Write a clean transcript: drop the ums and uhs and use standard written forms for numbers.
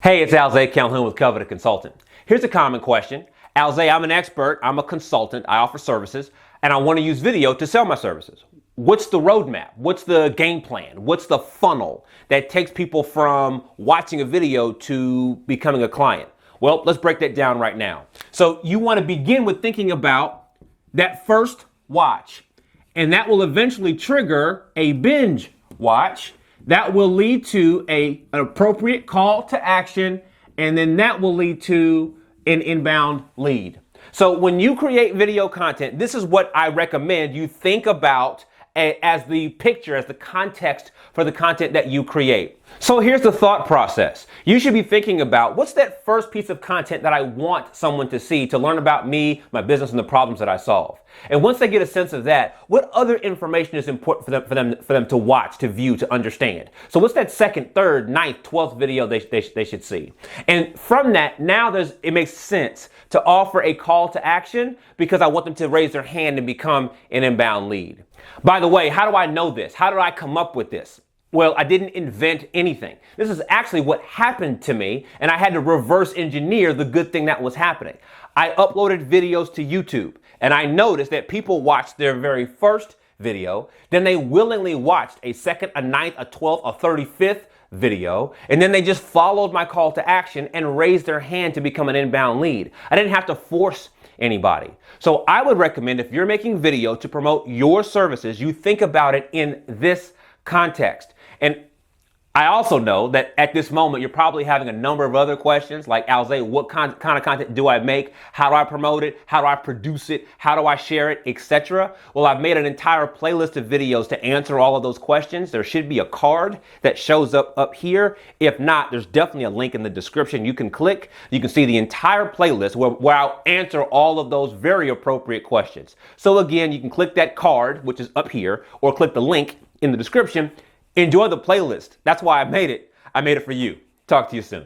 Hey, it's Alzay Calhoun with Coveted Consultant. Here's a common question. Alzay, I'm an expert, I'm a consultant, I offer services, and I want to use video to sell my services. What's the roadmap? What's the game plan? What's the funnel that takes people from watching a video to becoming a client? Well, let's break that down right now. So you want to begin with thinking about that first watch, and that will eventually trigger a binge watch. That will lead to an appropriate call to action, and then that will lead to an inbound lead. So when you create video content, this is what I recommend you think about as the picture, as the context for the content that you create. So here's the thought process. You should be thinking about what's that first piece of content that I want someone to see to learn about me, my business, and the problems that I solve. And once they get a sense of that, what other information is important for them to watch, to view, to understand? So what's that second, third, ninth, 12th video they should see? And from that, now it makes sense to offer a call to action because I want them to raise their hand and become an inbound lead. By the way, how do I know this? How did I come up with this? Well, I didn't invent anything. This is actually what happened to me, and I had to reverse engineer the good thing that was happening. I uploaded videos to YouTube, and I noticed that people watched their very first video, then they willingly watched a second, a ninth, a 12th, a 35th video, and then they just followed my call to action and raised their hand to become an inbound lead. I didn't have to force anybody. So I would recommend, if you're making video to promote your services, you think about it in this context. And I also know that at this moment, you're probably having a number of other questions like, Alzay, what kind of content do I make? How do I promote it? How do I produce it? How do I share it, etc.? Well, I've made an entire playlist of videos to answer all of those questions. There should be a card that shows up here. If not, there's definitely a link in the description you can click. You can see the entire playlist where I'll answer all of those very appropriate questions. So again, you can click that card, which is up here, or click the link in the description. Enjoy the playlist. That's why I made it. I made it for you. Talk to you soon.